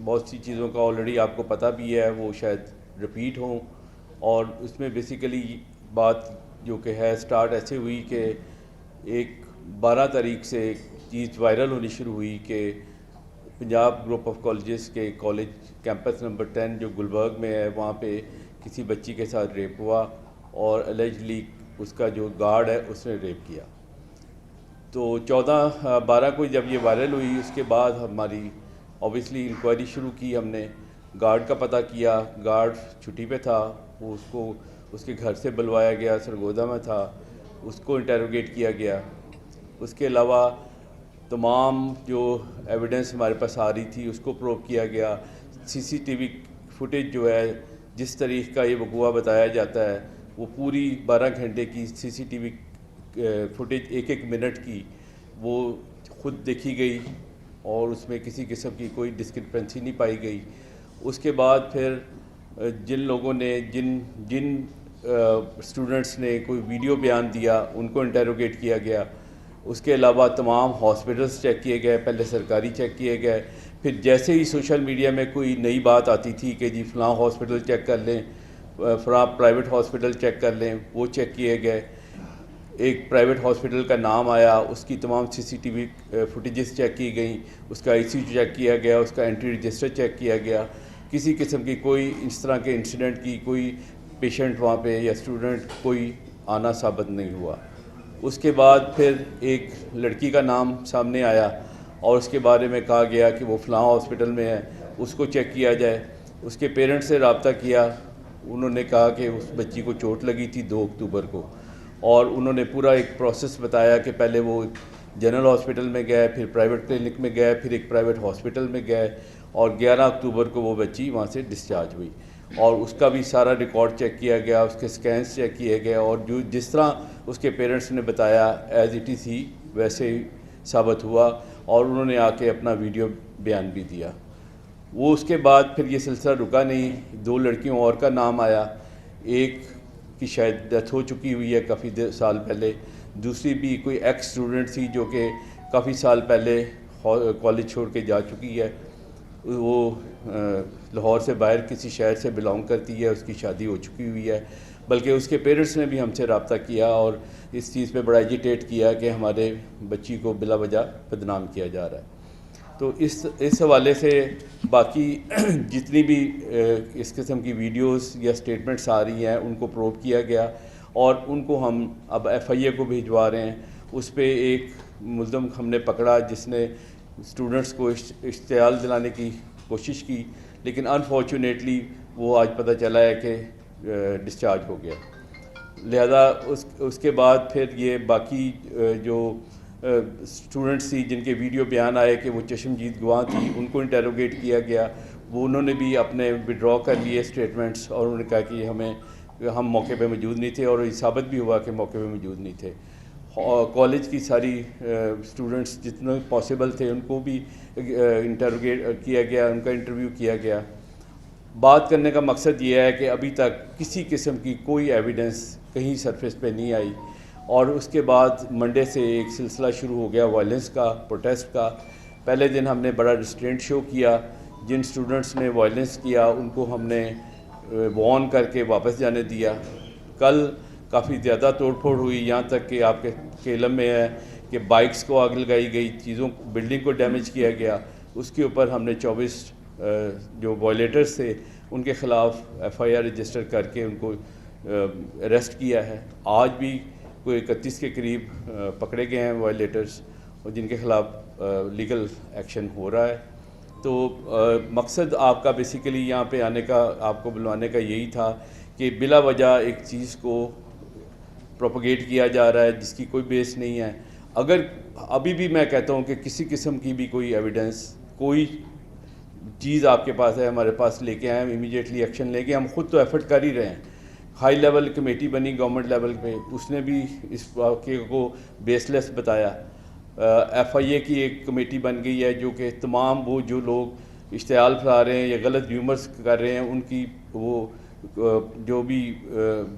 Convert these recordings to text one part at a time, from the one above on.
بہت سی چیزوں کا آلریڈی آپ کو پتہ بھی ہے، وہ شاید رپیٹ ہوں. اور اس میں بیسیکلی بات جو کہ ہے سٹارٹ ایسے ہوئی کہ ایک 12 تاریخ سے ایک چیز وائرل ہونی شروع ہوئی کہ پنجاب گروپ آف کالجز کے کالج کیمپس نمبر 10 جو گلبرگ میں ہے، وہاں پہ کسی بچی کے ساتھ ریپ ہوا اور الیجلی اس کا جو گارڈ ہے اس نے ریپ کیا. تو 14/12 کو جب یہ وائرل ہوئی، اس کے بعد ہماری اوبیسلی انکوائری شروع کی. ہم نے گارڈ کا پتہ کیا. گارڈ چھٹی پہ تھا، وہ اس کو اس کے گھر سے بلوایا گیا، سرگودا میں تھا، اس کو انٹیروگیٹ کیا گیا. اس کے علاوہ تمام جو ایویڈنس ہمارے پاس آ رہی تھی اس کو پروو کیا گیا. CCTV فوٹیج جو ہے، جس طریق کا یہ وقوع بتایا جاتا ہے، وہ پوری 12 گھنٹے کی CCTV فوٹیج 1 منٹ کی وہ خود دیکھی گئی اور اس میں کسی قسم کی کوئی ڈسکرپنسی نہیں پائی گئی. اس کے بعد پھر جن لوگوں نے جن اسٹوڈنٹس نے کوئی ویڈیو بیان دیا ان کو انٹیروگیٹ کیا گیا. اس کے علاوہ تمام ہاسپٹلس چیک کیے گئے، پہلے سرکاری چیک کیے گئے، پھر جیسے ہی سوشل میڈیا میں کوئی نئی بات آتی تھی کہ جی فلاں ہاسپٹل چیک کر لیں، فلاں پرائیویٹ ہاسپٹل چیک کر لیں، وہ چیک کیے گئے. ایک پرائیویٹ ہاسپٹل کا نام آیا، اس کی تمام CCTV فوٹیجز چیک کی گئیں، اس کا IC چیک کیا گیا، اس کا انٹری رجسٹر چیک کیا گیا. کسی قسم کی کوئی اس طرح کے انسیڈنٹ کی کوئی پیشنٹ وہاں پہ یا اسٹوڈنٹ کوئی آنا ثابت نہیں ہوا. اس کے بعد پھر ایک لڑکی کا نام سامنے آیا اور اس کے بارے میں کہا گیا کہ وہ فلاں ہاسپٹل میں ہے، اس کو چیک کیا جائے. اس کے پیرنٹ سے رابطہ کیا، انہوں نے کہا کہ اس بچی کو چوٹ لگی تھی 2 اکتوبر کو، اور انہوں نے پورا ایک پروسیس بتایا کہ پہلے وہ جنرل ہاسپٹل میں گئے، پھر پرائیویٹ کلینک میں گئے، پھر ایک پرائیویٹ ہاسپٹل میں گئے، اور 11 اکتوبر کو وہ بچی وہاں سے ڈسچارج ہوئی. اور اس کا بھی سارا ریکارڈ چیک کیا گیا، اس کے سکینز چیک کیے گئے، اور جس طرح اس کے پیرنٹس نے بتایا ایز اٹ از ہی ویسے ہی ثابت ہوا، اور انہوں نے آ کے اپنا ویڈیو بیان بھی دیا. وہ اس کے بعد پھر یہ سلسلہ رکا نہیں. 2 لڑکیوں اور کا نام آیا، ایک کی شاید ڈیتھ ہو چکی ہوئی ہے کافی سال پہلے، دوسری بھی کوئی ایکس اسٹوڈنٹ تھی جو کہ کافی سال پہلے کالج چھوڑ کے جا چکی ہے. وہ لاہور سے باہر کسی شہر سے بلانگ کرتی ہے، اس کی شادی ہو چکی ہوئی ہے. بلکہ اس کے پیرنٹس نے بھی ہم سے رابطہ کیا اور اس چیز پہ بڑا ایجیٹیٹ کیا کہ ہمارے بچی کو بلا وجہ بدنام کیا جا رہا ہے. تو اس حوالے سے باقی جتنی بھی اس قسم کی ویڈیوز یا اسٹیٹمنٹس آ رہی ہیں ان کو پروو کیا گیا، اور ان کو ہم اب FIA کو بھیجوا رہے ہیں. اس پہ ایک ملزم ہم نے پکڑا جس نے اسٹوڈنٹس کو اشتعال دلانے کی کوشش کی، لیکن انفارچونیٹلی وہ آج پتہ چلا ہے کہ ڈسچارج ہو گیا. لہذا اس کے بعد پھر یہ باقی جو اسٹوڈنٹس تھی جن کے ویڈیو بیان آئے کہ وہ چشمدید گواہ تھی، ان کو انٹیروگیٹ کیا گیا. وہ انہوں نے بھی اپنے وڈرا کر لیے اسٹیٹمنٹس، اور انہوں نے کہا کہ ہم موقع پہ موجود نہیں تھے، اور یہ ثابت بھی ہوا کہ موقع پہ موجود نہیں تھے. کالج کی ساری اسٹوڈنٹس جتنے پاسبل تھے ان کو بھی انٹیروگیٹ کیا گیا، ان کا انٹرویو کیا گیا. بات کرنے کا مقصد یہ ہے کہ ابھی تک کسی قسم کی کوئی ایویڈنس کہیں سرفیس پہ نہیں آئی. اور اس کے بعد منڈے سے ایک سلسلہ شروع ہو گیا وائلنس کا، پروٹیسٹ کا. پہلے دن ہم نے بڑا ریسٹرینٹ شو کیا. جن اسٹوڈنٹس نے وائلنس کیا ان کو ہم نے وارن کر کے واپس جانے دیا. کل کافی زیادہ توڑ پھوڑ ہوئی، یہاں تک کہ آپ کے علم میں ہے کہ بائکس کو آگ لگائی گئی، بلڈنگ کو ڈیمیج کیا گیا. اس کے اوپر ہم نے 24 جو وائلیٹرز تھے ان کے خلاف FIR رجسٹر کر کے ان کو اریسٹ کیا ہے. آج بھی کوئی 31 کے قریب پکڑے گئے ہیں وائلیٹرز، اور جن کے خلاف لیگل ایکشن ہو رہا ہے. تو مقصد آپ کا بیسیکلی یہاں پہ آنے کا، آپ کو بلوانے کا یہی تھا کہ بلا وجہ ایک چیز کو پروپیگیٹ کیا جا رہا ہے جس کی کوئی بیس نہیں ہے. اگر ابھی بھی میں کہتا ہوں کہ کسی قسم کی بھی کوئی ایویڈنس، کوئی چیز آپ کے پاس ہے، ہمارے پاس لے کے آئیں، ہم امیڈیٹلی ایکشن لیں گے. ہم خود تو ایفرٹ کر ہی رہے ہیں. ہائی لیول کمیٹی بنی گورنمنٹ لیول پہ، اس نے بھی اس واقعے کو بیس لیس بتایا. FIA کی ایک کمیٹی بن گئی ہے جو کہ تمام وہ جو لوگ اشتعال پھیلا رہے ہیں یا غلط ریومرز کر رہے ہیں ان کی وہ جو بھی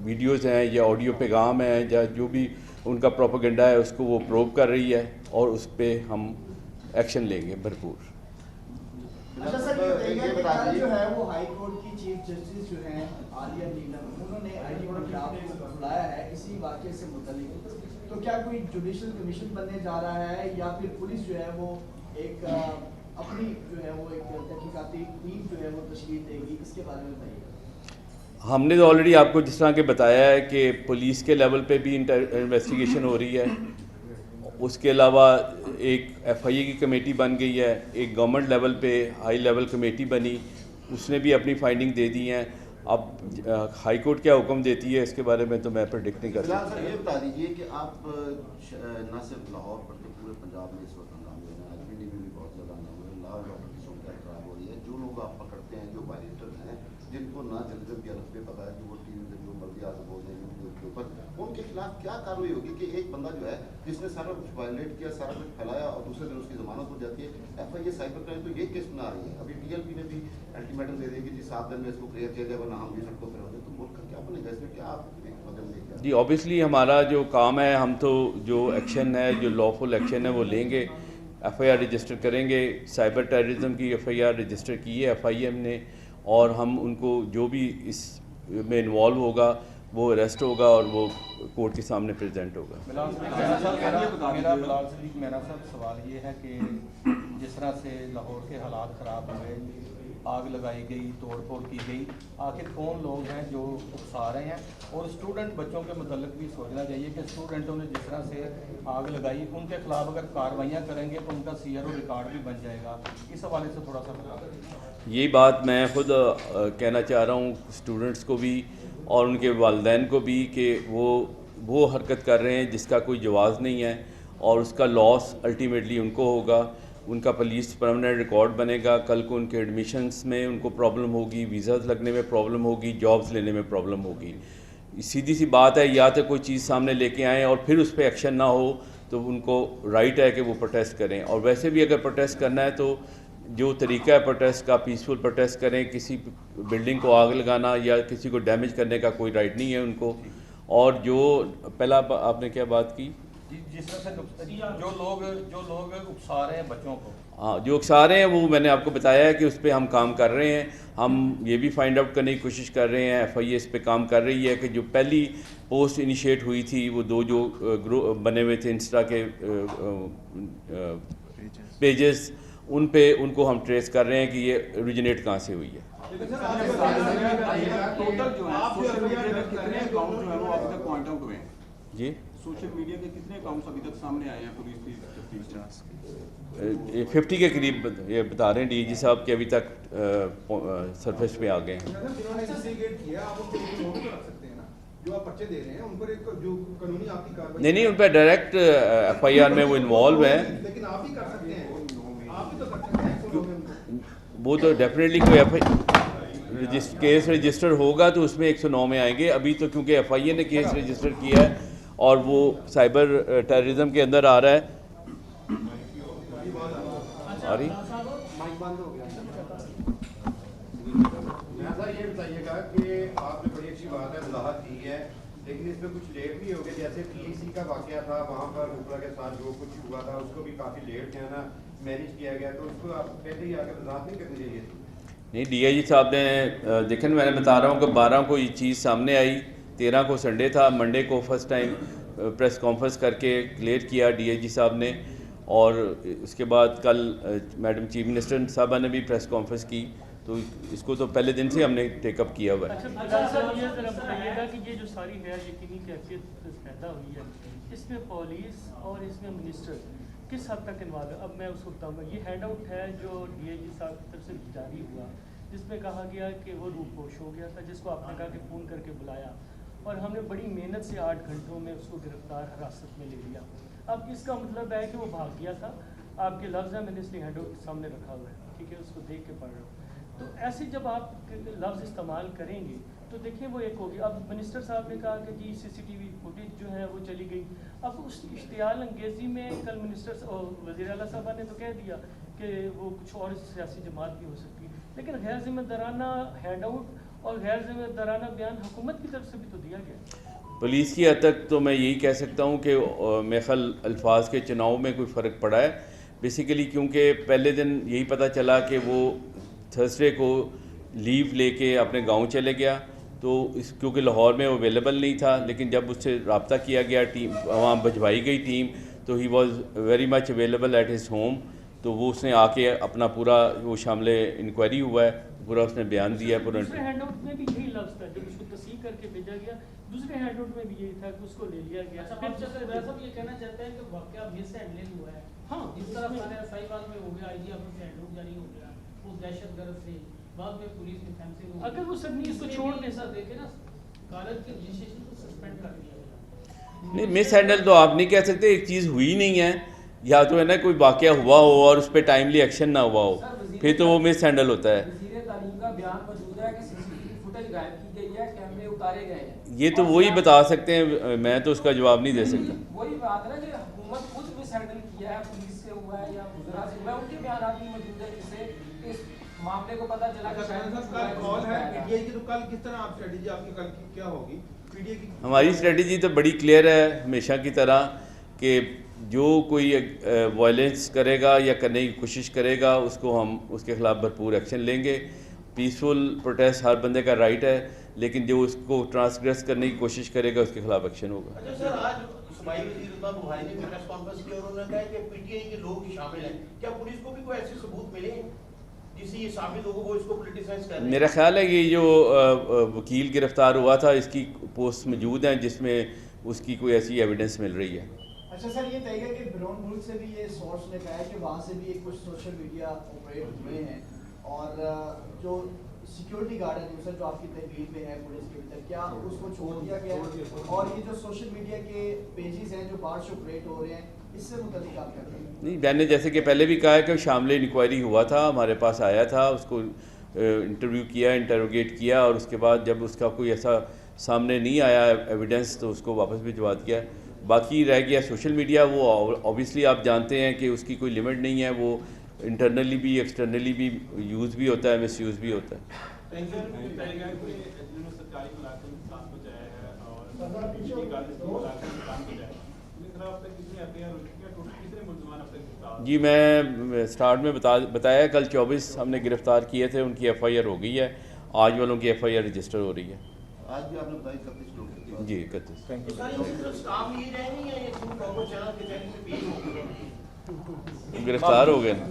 ویڈیوز ہیں یا آڈیو پیغام ہیں یا جو بھی ان کا پروپیگنڈا ہے اس کو وہ پروب کر رہی ہے، اور اس پہ ہم ایکشن لیں گے بھرپور. اچھا سر یہ بتائیے کہ کل جو ہے وہ ہائی کورٹ کی چیف جسٹس جو ہیں عالیہ نیلم انہوں نے آئی ٹی خلاف کو بلایا ہے اسی واقعے سے متعلق، تو کیا کوئی جوڈیشل کمیشن بننے جا رہا ہے یا پھر پولیس جو ہے وہ ایک اپنی جو ہے وہ ایک تحقیقاتی ٹیم جو ہے وہ تشکیل دے گی، اس کے بارے میں بتائیے؟ ہم نے تو آلریڈی آپ کو جس طرح کہ بتایا ہے کہ پولیس کے لیول پہ بھی انویسٹیگیشن ہو رہی ہے، اس کے علاوہ ایک ایف آئی اے کی کمیٹی بن گئی ہے، ایک گورنمنٹ لیول پہ ہائی لیول کمیٹی بنی، اس نے بھی اپنی فائنڈنگ دے دی ہیں۔ اب ہائی کورٹ کیا حکم دیتی ہے اس کے بارے میں تو میں پریڈکٹ نہیں کر سکتا۔ سر یہ بتا دیجیے کہ آپ نہ صرف لاہور پر تو پورے پنجاب میں اس وقت ہنگامے ہیں، اجمیر میں بھی بہت زیادہ ہنگامے ہیں، لا اینڈ آرڈر کی صورت خراب ہو رہی ہے، جو لوگ آپ پکڑتے ہیں جو وائلیٹر ہیں جن کو نہ جرنلزم کے الگ پہ پتا ہے کہ وہ ٹی وی پہ جو مرضی آتے بول رہے ہیں یوٹیوب کے اوپر، ان کے خلاف کیا کارروائی ہوگی کہ ایک بندہ جو ہے جس نے سارا کچھ وائلیٹ کیا، سارا کچھ پھیلایا اور دوسرے دن اس کی ضمانت ہو جاتی ہے؟ F I A cyber crime تو یہ کیس بنا رہی ہے، ابھی ٹی ایل پی نے بھی الٹیمیٹم دے دیا کہ جی 7 دن میں اس کو کلیئر کیا جائے ورنہ ہم بھی سڑکوں پہ ہوتے ہیں، تو ملک کا کیا بنے گا اس میں؟ کیا آپ جی اوبیسلی ہمارا جو کام ہے، ہم تو جو ایکشن ہے، جو لا فل ایکشن ہے وہ لیں گے، ایف آئی آر رجسٹر کریں گے۔ سائبر ٹیررزم کی ایف آئی آر رجسٹر کی ہے ایف آئی ایم نے، اور ہم ان کو جو بھی اس میں انوالو ہوگا وہ اریسٹ ہوگا اور وہ کورٹ کے سامنے پریزنٹ ہوگا۔ میرا بلال صدیق میرا صاحب سوال یہ ہے کہ جس طرح سے لاہور کے حالات خراب ہوئے، آگ لگائی گئی، توڑ پھوڑ کی گئی، آخر کون لوگ ہیں جو اکسا رہے ہیں؟ اور اسٹوڈنٹ بچوں کے متعلق بھی سوچنا چاہیے کہ اسٹوڈنٹوں نے جس طرح سے آگ لگائی ان کے خلاف اگر کارروائیاں کریں گے تو ان کا سی آر او ریکارڈ بھی بن جائے گا، اس حوالے سے تھوڑا سا بتا دیں۔ یہی بات میں خود کہنا چاہ رہا ہوں اسٹوڈنٹس کو بھی اور ان کے والدین کو بھی کہ وہ حرکت کر رہے ہیں جس کا کوئی جواز نہیں ہے، اور اس کا لاس الٹیمیٹلی ان کو ہوگا، ان کا پولیس پرماننٹ ریکارڈ بنے گا، کل کو ان کے ایڈمیشنز میں ان کو پرابلم ہوگی، ویزاز لگنے میں پرابلم ہوگی، جابز لینے میں پرابلم ہوگی۔ سیدھی سی بات ہے، یا تو کوئی چیز سامنے لے کے آئیں اور پھر اس پہ ایکشن نہ ہو تو ان کو رائٹ ہے کہ وہ پروٹیسٹ کریں، اور ویسے بھی اگر پروٹیسٹ کرنا ہے تو جو طریقہ ہے پروٹیسٹ کا پیسفل پروٹیسٹ کریں، کسی بلڈنگ کو آگ لگانا یا کسی کو ڈیمیج کرنے کا کوئی رائٹ نہیں ہے ان کو۔ اور جو پہلا آپ نے کیا بات کی؟ جس طرح سے جو لوگ اکسا رہے ہیں بچوں کو، ہاں جو اکسا رہے ہیں وہ میں نے آپ کو بتایا ہے کہ اس پہ ہم کام کر رہے ہیں، ہم یہ بھی فائنڈ آؤٹ کرنے کی کوشش کر رہے ہیں، ایف آئی اے اس پہ کام کر رہی ہے کہ جو پہلی پوسٹ انیشیٹ ہوئی تھی وہ 2 جو گروپ بنے ہوئے تھے انسٹا کے پیجز، ان کو ہم ٹریس کر رہے ہیں کہ یہ اوریجنیٹ کہاں سے ہوئی ہے۔ جی سوشل میڈیا کے کتنے اکاؤنٹس ابھی تک سامنے آئے ہیں پولیس کی تفتیش میں؟ 50 کے قریب یہ بتا رہے ہیں ڈی جی صاحب کہ ابھی تک سرفیس پہ آ گئے ہیں۔ نہیں ان پہ ڈائریکٹ ایف آئی آر میں وہ انوالو ہیں، وہ تو ڈیفینیٹلی کوئی ایف آئی کیس رجسٹر ہوگا تو اس میں 109 میں آئیں گے۔ ابھی تو کیونکہ ایف آئی اے نے کیس رجسٹر کیا ہے اور وہ سائبر ٹیررزم کے اندر آ رہا ہے۔ یہ بتائیے گا کہ آپ نے بڑی اچھی بات ہے وضاحت کی ہے، لیکن اس میں کچھ لیٹ بھی ہو گیا، جیسے پی ای سی کا واقعہ تھا وہاں پر اوپرا کے ساتھ جو کچھ ہوا تھا اس کو بھی کافی لیٹ جو ہے نا مینیج کیا گیا، تو اس کو آپ پہلے ہی آگے وضاحت نہیں کرنی چاہیے تھی؟ نہیں ڈی آئی جی صاحب نے دیکھیں میں نے بتا رہا ہوں کہ 12 کو یہ چیز سامنے آئی، 13 کو سنڈے تھا، منڈے کو فرسٹ ٹائم پریس کانفرنس کر کے کلیئر کیا ڈی آئی جی صاحب نے، اور اس کے بعد کل میڈم چیف منسٹر صاحبہ نے بھی پریس کانفرنس کی، تو اس کو تو پہلے دن سے ہم نے ٹیک اپ کیا ہوا ہے۔ اچھا صاحب یہ ذرا بتائیے گا کہ یہ جو ساری غیر یقینی کیفیت پیدا ہوئی ہے اس میں پولیس اور اس میں منسٹر کس حد تک انوالو ہے؟ اب میں اس کو بتاؤں گا، یہ ہینڈ آؤٹ ہے جو ڈی آئی جی صاحب کی طرف سے جاری ہوا جس میں کہا گیا کہ وہ روپوش ہو گیا تھا، جس کو آپ نے کہا کہ فون کر کے بلایا، اور ہم نے بڑی محنت سے 8 گھنٹوں میں اس کو گرفتار حراست میں لے لیا۔ اب اس کا مطلب ہے کہ وہ بھاگ گیا تھا، آپ کے لفظ ہیں، میں نے اس لیے ہینڈ آؤٹ سامنے رکھا ہوا ہے، ٹھیک ہے، اس کو دیکھ کے پڑھ رہا ہوں۔ تو ایسے جب آپ لفظ استعمال کریں گے تو دیکھیں وہ ایک ہوگی۔ اب منسٹر صاحب نے کہا کہ جی سی سی ٹی وی فوٹیج جو ہے وہ چلی گئی، اب اس اشتعال انگیزی میں کل منسٹر وزیر اعلیٰ صاحبہ نے تو کہہ دیا کہ وہ کچھ اور سیاسی جماعت بھی ہو سکتی ہے، لیکن غیر ذمہ دارانہ ہینڈ آؤٹ اور غیر ذمہ دارانہ بیان حکومت کی طرف سے بھی تو دیا گیا۔ پولیس کی حد تک تو میں یہی کہہ سکتا ہوں کہ میرے خیال الفاظ کے چناؤ میں کوئی فرق پڑا ہے بیسیکلی، کیونکہ پہلے دن یہی پتہ چلا کہ وہ تھرسڈے کو لیو لے کے اپنے گاؤں چلے گیا. تو کیونکہ لاہور میں اویلیبل نہیں تھا, لیکن جب اس سے رابطہ کیا گیا, ٹیم وہاں بھجوائی گئی ٹیم, تو he was very much available at his home. تو وہ اس نے آ کے اپنا پورا وہ شامل انکوائری ہوا ہے, پورا اس نے بیان دیا ہے. دوسرے ہینڈ آؤٹ میں بھی یہی لفظ تھا جب اس کو تصحیح کر کے بھیجا گیا, دوسرے ہینڈ آؤٹ میں بھی یہی تھا کہ اس کو لے لیا گیا. صاحب یہ کہنا چاہتے ہیں کہ واقعہ مس ہینڈلنگ ہوا ہے. ہاں, جس طرح سارے صحیح بات میں ہو گیا, آئی جی آفس سے ہینڈ آؤٹ جاری ہو گیا, اس دہشت گرد سے بعد میں پولیس کی فینسنگ ہو. اگر وہ سب اس کو چھوڑ کے ساتھ دیکھے نا, کالج کے رجسٹریشن کو سسپینڈ کر دیا گیا. نہیں, مس ہینڈل تو آپ نہیں کہہ سکتے, ایک چیز ہوئی نہیں ہے, یا تو ہے نا کوئی واقعہ ہوا ہو اور اس پہ ٹائملی ایکشن نہ ہوا ہو, پھر تو وہ مس ہینڈل ہوتا ہے. وزیر تعلیم کا بیان موجود ہے کہ سی سی ٹی وی فوٹیج غائب کی گئی ہے, کیمرے اتارے گئے ہیں. یہ تو وہی بتا سکتے ہیں, میں تو اس کا جواب نہیں دے سکتا. وہی بات ہے نا کہ حکومت خود مس ہینڈل کیا ہے, پولیس سے ہوا ہے یا وزراء سے ہوا ہے, ان کے بیانات بھی موجود ہیں, جس سے اس معاملے کو پتہ چلا کہ کس طرح آپ اسٹریٹجی آپ کی کل کی کیا ہوگی؟ ہماری اسٹریٹجی تو بڑی کلیئر ہے ہمیشہ کی طرح, کہ جو کوئی وائلنس کرے گا یا کرنے کی کوشش کرے گا اس کو ہم اس کے خلاف بھرپور ایکشن لیں گے. پیسفل پروٹیسٹ ہر بندے کا رائٹ ہے, لیکن جو اس کو ٹرانسگریس کرنے کی کوشش کرے گا اس کے خلاف ایکشن ہوگا. اچھا سر, آج صوبائی وزیر رضا بخاری نے پریس کانفرنس کی اور انہوں نے کہا کہ پی ٹی آئی کے لوگ شامل ہیں. کیا پولیس کو بھی کوئی ایسے ثبوت ملے کسی ثابت لوگوں کو اس کو پولیٹیسائز کر رہے ہیں؟ میرا خیال ہے کہ جو وکیل گرفتار ہوا تھا اس کی پوسٹ موجود ہیں جس میں اس کی کوئی ایسی ایویڈنس مل رہی ہے. اچھا سر, یہ طے ہے کہ بیرون ملک سے بھی یہ سورس نے کہا ہے کہ وہاں سے بھی کچھ سوشل میڈیا آپریٹ ہوئے ہیں, اور جو سیکیورٹی گارڈ ہے دوسرا جو آپ کی تحویل میں ہے پولیس کے بھیتر, کیا اس کو چھوڑ دیا گیا ہے؟ اور یہ جو سوشل میڈیا کے پیجز ہیں جو باہر سے آپریٹ ہو رہے ہیں, اس سے متعلق آپ کیا کہیں گے؟ نہیں, میں نے جیسے کہ پہلے بھی کہا ہے کہ شامل انکوائری ہوا تھا, ہمارے پاس آیا تھا, اس کو انٹرویو کیا, انٹروگیٹ کیا, اور اس کے بعد جب اس کا کوئی ایسا سامنے نہیں آیا ایویڈنس تو اس کو واپس بھجوا دیا. باقی رہ گیا سوشل میڈیا, وہ اوبیسلی آپ جانتے ہیں کہ اس کی کوئی لمٹ نہیں ہے, وہ انٹرنلی بھی ایکسٹرنلی بھی یوز بھی ہوتا ہے, مس یوز بھی ہوتا ہے. جی, میں اسٹارٹ میں بتایا کل 24 ہم نے گرفتار کیے تھے, ان کی ایف آئی آر ہو گئی ہے, آج والوں کی ایف آئی آر رجسٹر ہو رہی ہے. آج بھی آپ نے بتائی 31 لوگ. جی 31 گرفتار ہو گئے نا.